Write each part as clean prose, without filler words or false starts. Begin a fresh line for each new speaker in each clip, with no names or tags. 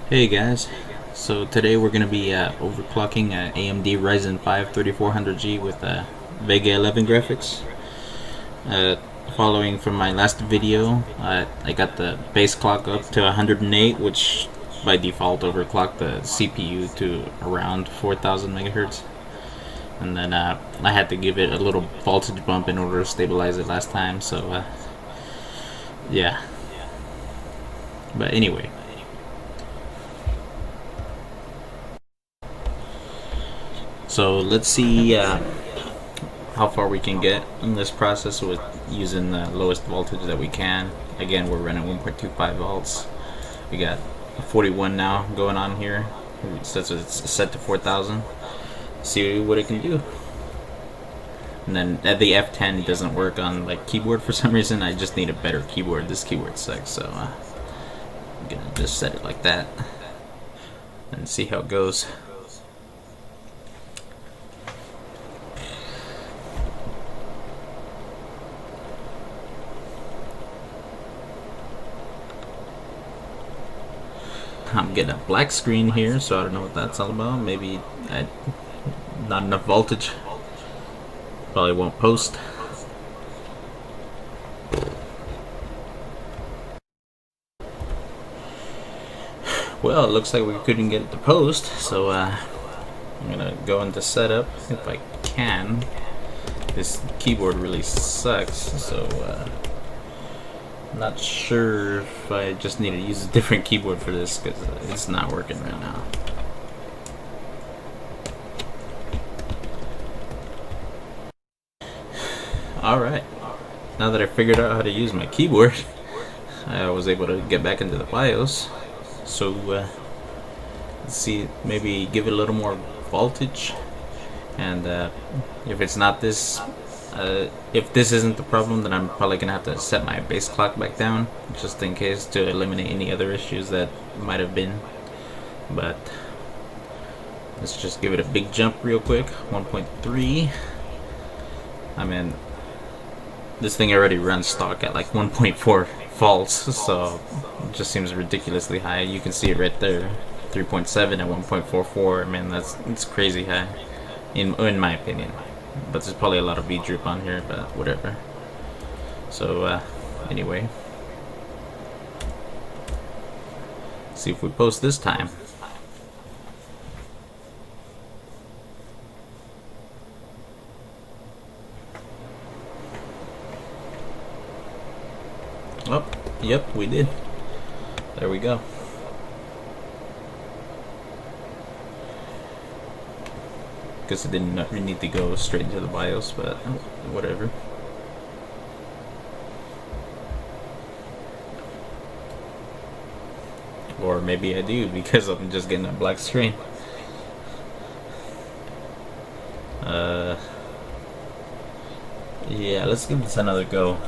Hey guys, so today we're going to be overclocking AMD Ryzen 5 3400G with Vega 11 graphics. Uh, Following from my last video, I got the base clock up to 108, which by default overclocked the CPU to around 4000 megahertz. And then I had to give it a little voltage bump in order to stabilize it last time, so yeah. But anyway, so let's see how far we can get in this process with using the lowest voltage that we can. Again, we're running 1.25 volts. We got 41 now going on here. So it's set to 4000. See what it can do. And then the F10 doesn't work on like keyboard for some reason. I just need a better keyboard. This keyboard sucks, so I'm gonna just set it like that and see how it goes. I'm getting a black screen here, so I don't know what that's all about. Maybe not enough voltage. Probably won't post. Well, it looks like we couldn't get it to post, so I'm gonna go into setup if I can. This keyboard really sucks, so not sure if I just need to use a different keyboard for this because it's not working right now. Alright, now that I figured out how to use my keyboard, I was able to get back into the BIOS. So let's see, maybe give it a little more voltage, and if it's not this, if this isn't the problem, then I'm probably gonna have to set my base clock back down just in case to eliminate any other issues that might have been. But let's just give it a big jump real quick. 1.3. I mean, this thing already runs stock at like 1.4 volts, so it just seems ridiculously high. You can see it right there, 3.7 at 1.44. I mean, it's crazy high, in my opinion. But there's probably a lot of V-drip on here, but whatever. So anyway, see if we post this time. Oh, yep, we did. There we go. Because it didn't need to go straight into the BIOS, but whatever. Or maybe I do because I'm just getting a black screen. Yeah, let's give this another go.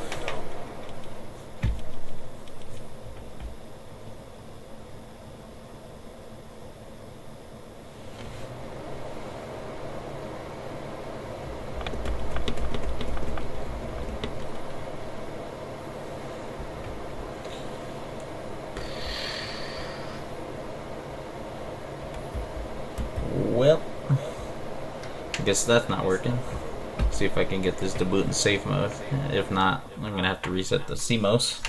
Well, I guess that's not working. See if I can get this to boot in safe mode. If not, I'm gonna have to reset the CMOS.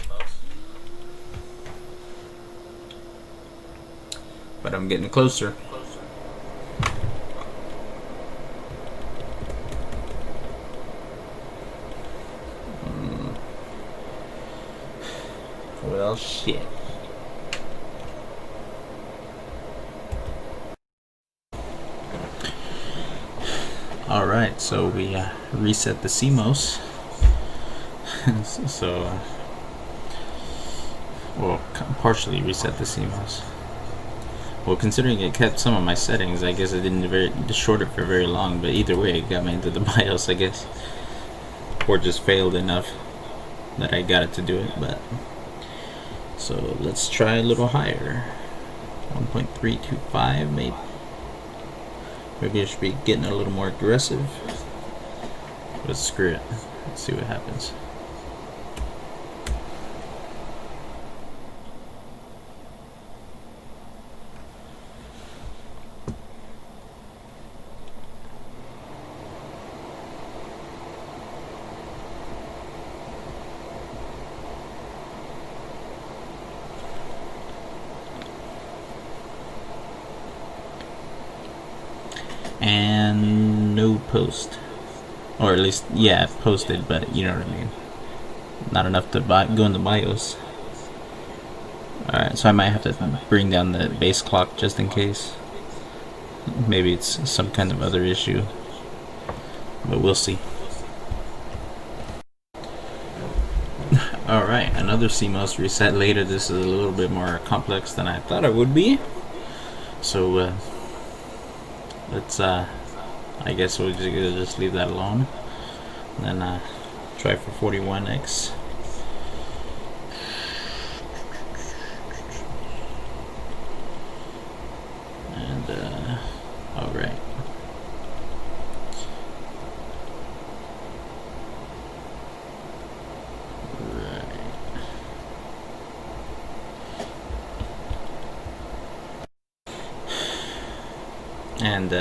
But I'm getting closer. Well, shit. Alright, so we reset the CMOS. So, well, partially reset the CMOS. Well, considering it kept some of my settings, I guess it didn't short it for very long, but either way, it got me into the BIOS, I guess. Or just failed enough that I got it to do it, but... So, let's try a little higher. 1.325, maybe. Maybe I should be getting a little more aggressive. But screw it. Let's see what happens. and no post, or at least yeah, posted, but you know what I mean. Not enough to go in the BIOS. All right, so I might have to bring down the base clock just in case. Maybe it's some kind of other issue, but we'll see. Alright, another CMOS reset later. This is a little bit more complex than I thought it would be. So let's I guess we'll just leave that alone. And then try for 41x. And alright. And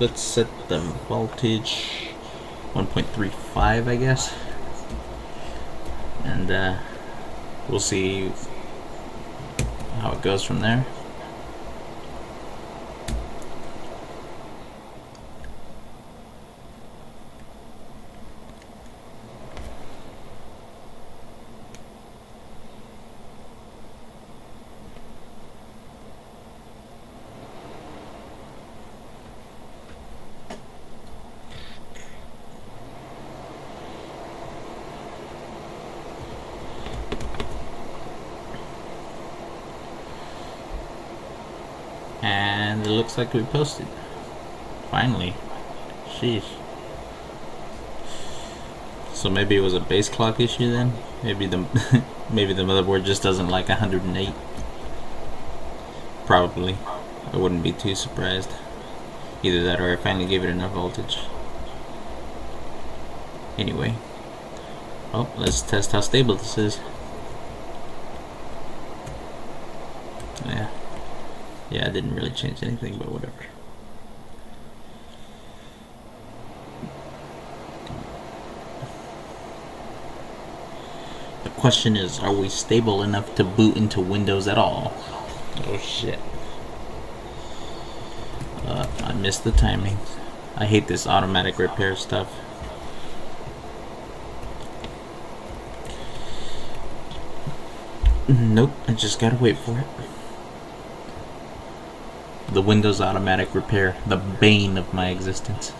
let's set the voltage 1.35, I guess, and we'll see how it goes from there. And it looks like we posted. Finally. Sheesh. So maybe it was a base clock issue then? Maybe the maybe the motherboard just doesn't like 108. Probably. I wouldn't be too surprised. Either that or I finally gave it enough voltage. Anyway. Well, let's test how stable this is. Yeah, I didn't really change anything, but whatever. The question is, are we stable enough to boot into Windows at all? Oh shit. I missed the timing. I hate this automatic repair stuff. Nope, I just gotta wait for it. The Windows automatic repair, the bane of my existence.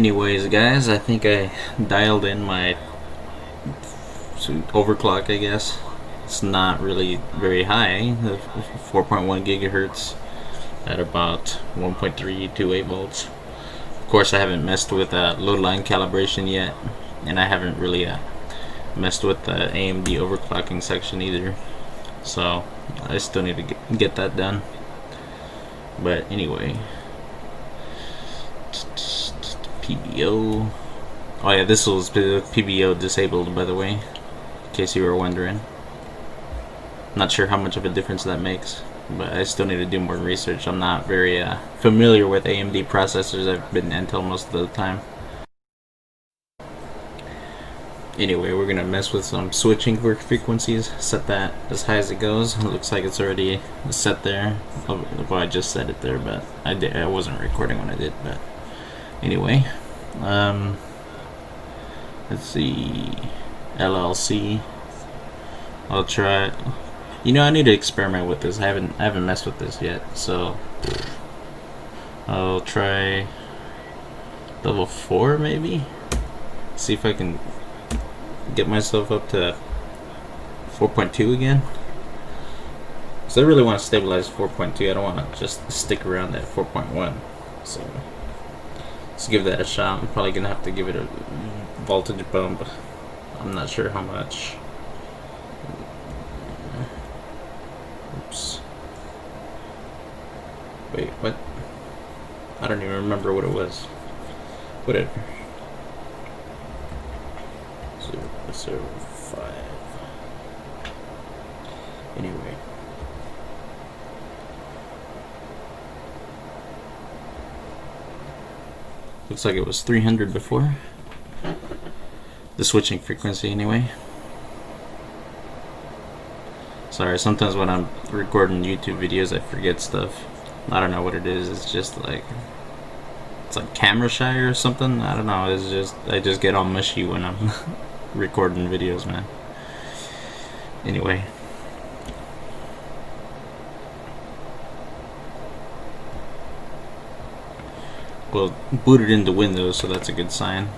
Anyways, guys, I think I dialed in my overclock, I guess. It's not really very high, 4.1 gigahertz at about 1.328 volts. Of course, I haven't messed with load line calibration yet, and I haven't really messed with the AMD overclocking section either. So I still need to get that done. But anyway, PBO. Oh yeah, this was PBO disabled, by the way, in case you were wondering. Not sure how much of a difference that makes, but I still need to do more research. I'm not very familiar with AMD processors. I've been Intel most of the time. Anyway, we're gonna mess with some switching for frequencies. Set that as high as it goes. It looks like it's already set there. Well, I just set it there, but I wasn't recording when I did. But anyway, let's see, LLC. I'll try. You know, I need to experiment with this. I haven't messed with this yet, so I'll try level 4 maybe. See if I can get myself up to 4.2 again. So I really want to stabilize 4.2. I don't want to just stick around at 4.1. So let's give that a shot. I'm probably gonna have to give it a voltage bump. I'm not sure how much. Oops. Wait, what? I don't even remember what it was. Whatever. 0.05. Anyway. Looks like it was 300 before. The switching frequency, anyway. Sorry, sometimes when I'm recording YouTube videos, I forget stuff. I don't know what it is. It's just like, it's like camera shy or something. I don't know. It's just, I just get all mushy when I'm recording videos, man. Anyway. Well, booted into Windows, so that's a good sign.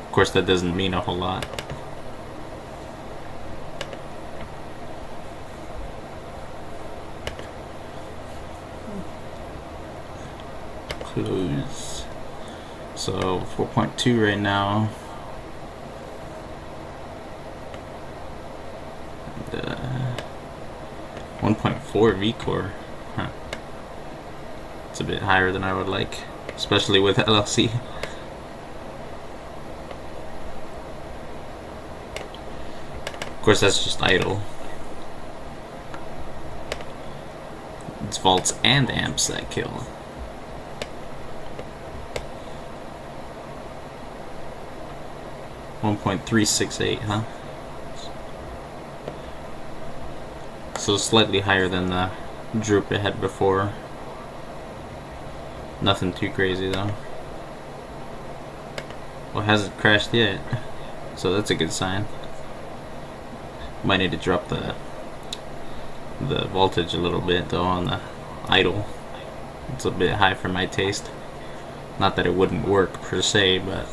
Of course, that doesn't mean a whole lot. Close. So 4.2 right now. And, 1.4 V-core. Huh. It's a bit higher than I would like, especially with LLC. Of course, that's just idle. It's volts and amps that kill. .368, huh? So slightly higher than the droop it had before. Nothing too crazy though. Well, it hasn't crashed yet, so that's a good sign. Might need to drop the voltage a little bit though on the idle. It's a bit high for my taste. Not that it wouldn't work per se, but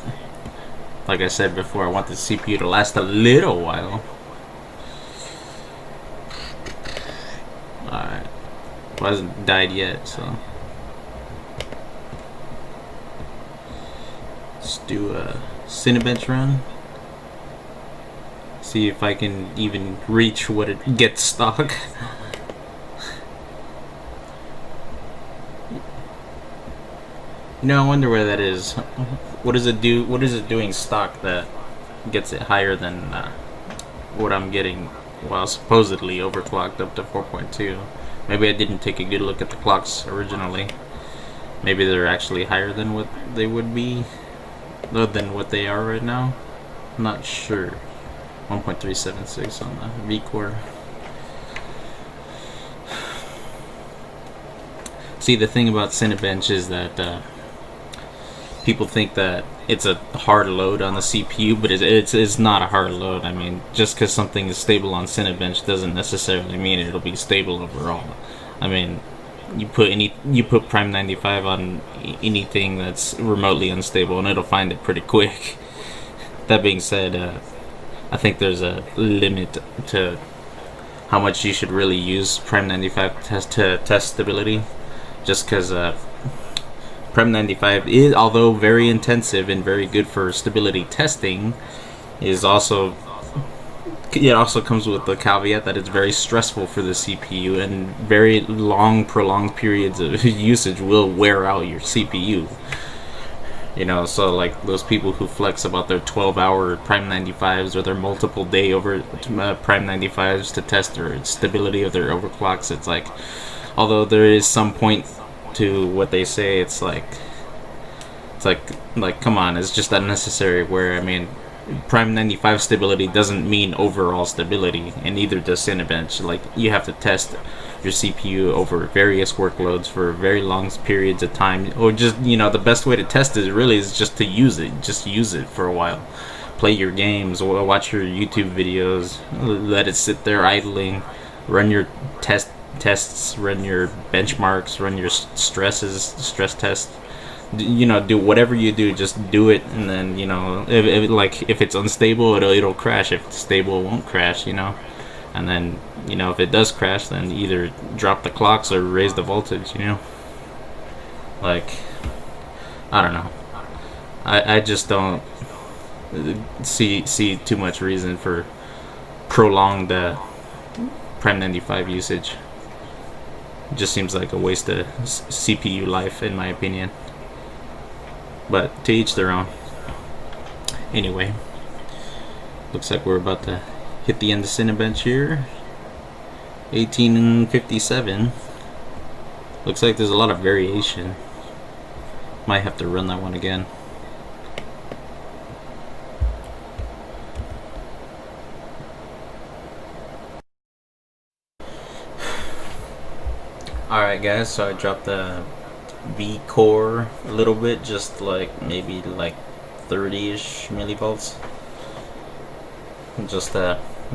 like I said before, I want the CPU to last a little while. Alright. Well, it hasn't died yet, so let's do a Cinebench Run. See if I can even reach what it gets stock. You know, I wonder where that is. What does it do? What is it doing stock that gets it higher than what I'm getting while supposedly overclocked up to 4.2? Maybe I didn't take a good look at the clocks originally. Maybe they're actually higher than what they would be, than what they are right now. I'm not sure. 1.376 on the V-core. See, the thing about Cinebench is that people think that it's a hard load on the CPU, but it's not a hard load. I mean, just because something is stable on Cinebench doesn't necessarily mean it'll be stable overall. I mean, you put Prime 95 on anything that's remotely unstable, and it'll find it pretty quick. That being said, I think there's a limit to how much you should really use Prime 95 to test stability, just because Prime 95 is, although very intensive and very good for stability testing, is also, it also comes with the caveat that it's very stressful for the CPU, and very long, prolonged periods of usage will wear out your CPU. You know, so like those people who flex about their 12-hour Prime 95s or their multiple day over Prime 95s to test their stability of their overclocks, it's like, although there is some point to what they say, it's like come on, it's just unnecessary. Where, I mean, Prime 95 stability doesn't mean overall stability, and neither does Cinebench. Like, you have to test your CPU over various workloads for very long periods of time, or just, you know, the best way to test it really is just to use it. Just use it for a while, play your games, or watch your YouTube videos, let it sit there idling, run your tests, run your benchmarks, run your stress tests. You know, do whatever you do, just do it, and then, you know, if it's unstable, it'll crash. If it's stable, it won't crash, you know. And then, you know, if it does crash, then either drop the clocks or raise the voltage, you know. Like, I don't know. I just don't see too much reason for prolonged Prime 95 usage. It just seems like a waste of CPU life, in my opinion. But to each their own. Anyway, looks like we're about to hit the end of Cinebench here. 1857. Looks like there's a lot of variation. Might have to run that one again. Alright guys, so I dropped the V core a little bit, just like maybe like 30-ish millivolts, just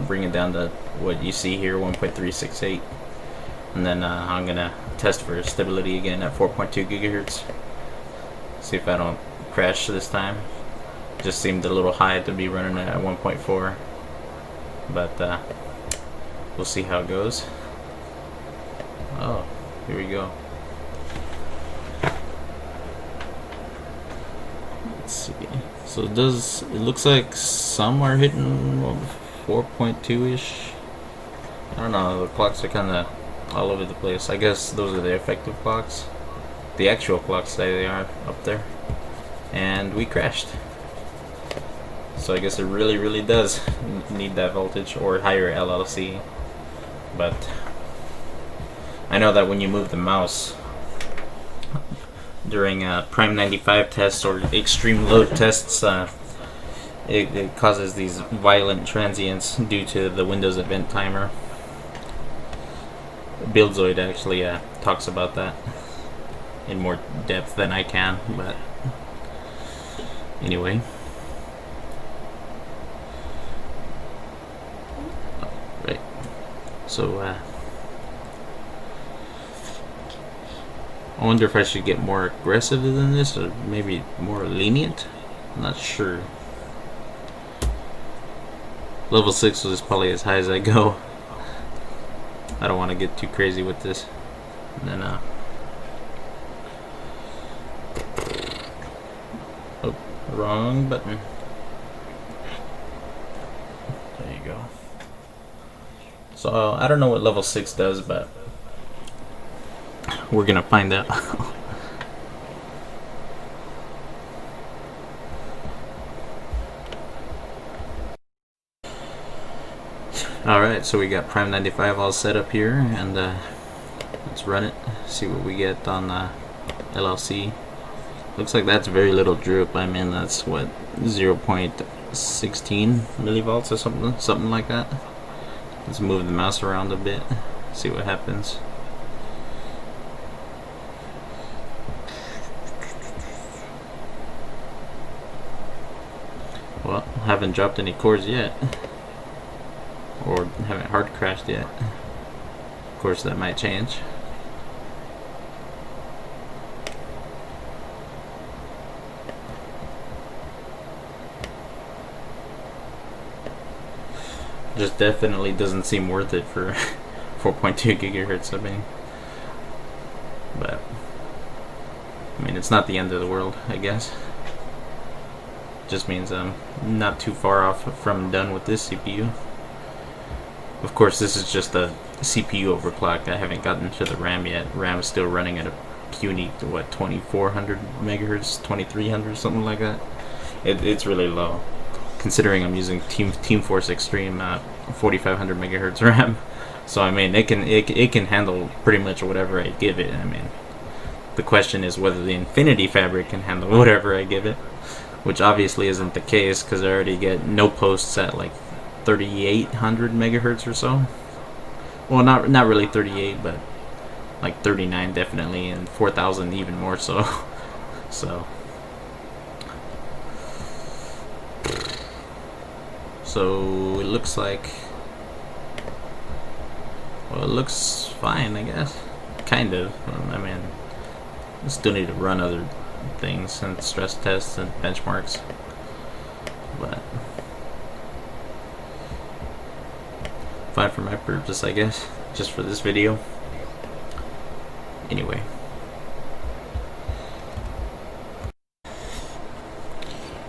bring it down to what you see here, 1.368, and then I'm gonna test for stability again at 4.2 gigahertz. See if I don't crash this time. Just seemed a little high to be running at 1.4, but we'll see how it goes. Oh, here we go. Let's see. So it looks like some are hitting 4.2-ish. I don't know, the clocks are kind of all over the place. I guess those are the effective clocks. The actual clocks say they are up there. And we crashed. So I guess it really does need that voltage or higher LLC. But I know that when you move the mouse during Prime 95 tests or extreme load tests, it causes these violent transients due to the Windows event timer. Buildzoid actually talks about that in more depth than I can, but anyway. Right. So I wonder if I should get more aggressive than this, or maybe more lenient. I'm not sure. Level 6 was probably as high as I go. I don't want to get too crazy with this. And then oh, wrong button. There you go. So I don't know what level 6 does, but we're gonna find out. Alright, so we got Prime 95 all set up here, and let's run it, see what we get on LLC. Looks like that's very little droop. I mean, that's what, 0.16 millivolts or something like that. Let's move the mouse around a bit, see what happens. Well, haven't dropped any cores yet, or haven't hard crashed yet. Of course, that might change. Just definitely doesn't seem worth it for 4.2 gigahertz. I mean, but I mean, it's not the end of the world, I guess. Just means I'm not too far off from done with this CPU. Of course, this is just a CPU overclock. I haven't gotten to the RAM yet. RAM is still running at a puny, what, 2400 megahertz, 2300, something like that. It's really low, considering I'm using Team Force Extreme 4500 megahertz RAM. So I mean, it can handle pretty much whatever I give it. I mean, the question is whether the Infinity Fabric can handle whatever I give it, which obviously isn't the case because I already get no posts at like 3800 megahertz or so. Well, not really 38, but like 39 definitely, and 4000 even more so. So it looks like, well, it looks fine, I guess. Kind of. I mean, I still need to run other things and stress tests and benchmarks, but fine for my purpose, I guess, just for this video. Anyway,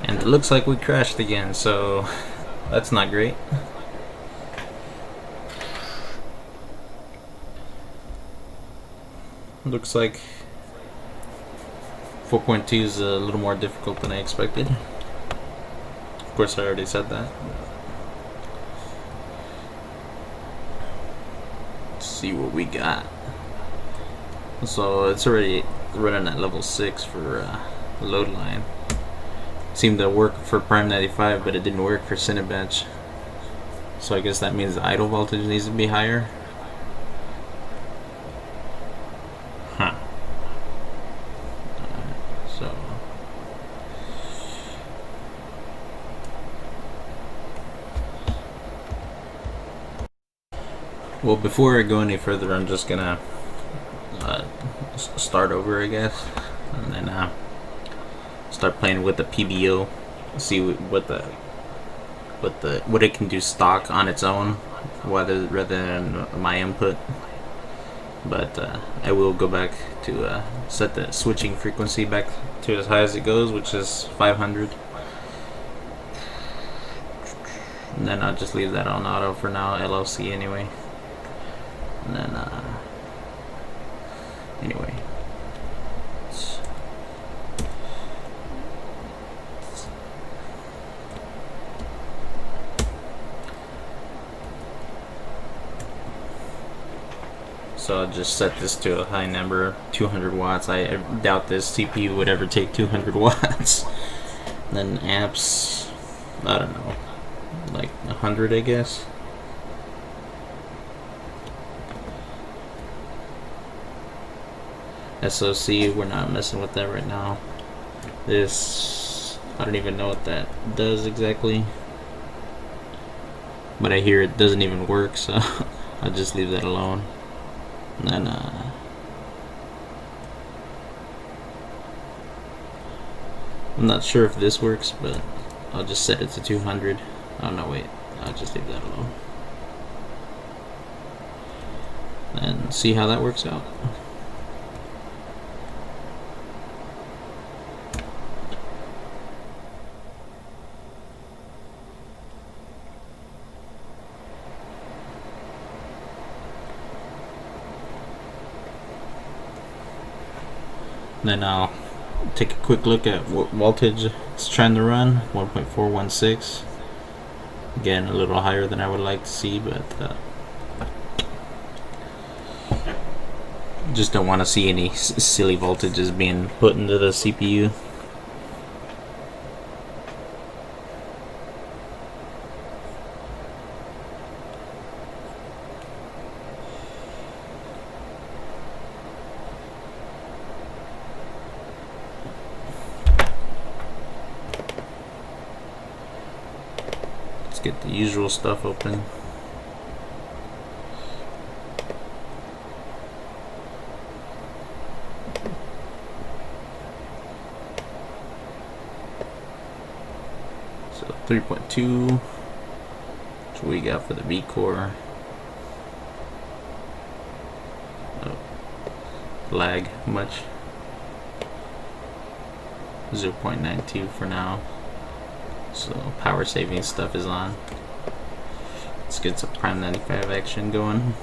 and it looks like we crashed again, so that's not great. Looks like 4.2 is a little more difficult than I expected. Of course, I already said that. Let's see what we got. So it's already running at level 6 for load line. Seemed to work for Prime 95, but it didn't work for Cinebench. So I guess that means the idle voltage needs to be higher. Huh. So well, before I go any further, I'm just gonna start over, I guess, and then start playing with the PBO, see what it can do stock on its own, rather than my input. But I will go back to set the switching frequency back to as high as it goes, which is 500, and then I'll just leave that on auto for now, LLC anyway. And then anyway, so I'll just set this to a high number, 200 watts. I doubt this CPU would ever take 200 watts. And then amps, I don't know, like 100, I guess. SOC, we're not messing with that right now. This, I don't even know what that does exactly, but I hear it doesn't even work, so I'll just leave that alone. And then I'm not sure if this works, but I'll just set it to 200. Oh no, wait, I'll just leave that alone and see how that works out. Then I'll take a quick look at what voltage it's trying to run, 1.416. Again, a little higher than I would like to see, but just don't want to see any silly voltages being put into the CPU. Get the usual stuff open. So 3.2 What we got for the B core? Oh, lag much. 0.92 for now. So power saving stuff is on. Let's get some Prime 95 action going.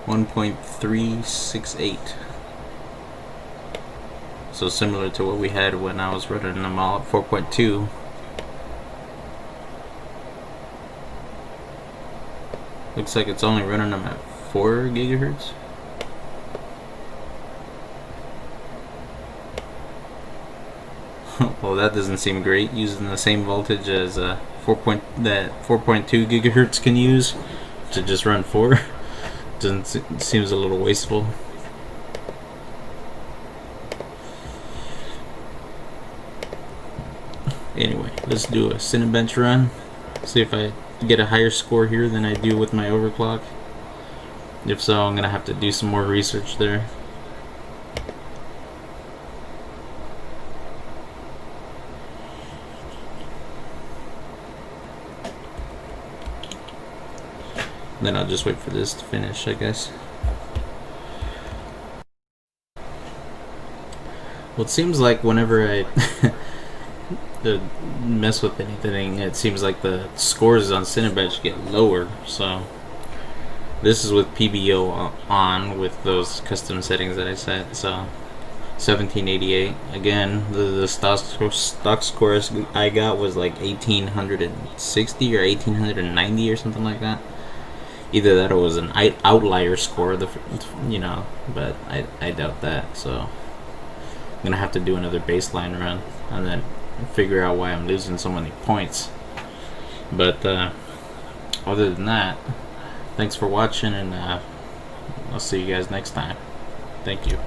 .368. So similar to what we had when I was running them all at 4.2. Looks like it's only running them at 4 gigahertz. Well, that doesn't seem great, using the same voltage as that 4.2 gigahertz can use to just run 4. Seems a little wasteful. Anyway, let's do a Cinebench run. See if I get a higher score here than I do with my overclock. If so, I'm gonna have to do some more research there. Then I'll just wait for this to finish, I guess. Well, it seems like whenever I mess with anything, it seems like the scores on Cinebench get lower. So this is with PBO on, with those custom settings that I set. So 1788. Again, the stock score I got was like 1860 or 1890 or something like that. Either that or it was an outlier score, but I doubt that. So I'm gonna have to do another baseline run and then figure out why I'm losing so many points. But other than that, thanks for watching, and I'll see you guys next time. Thank you.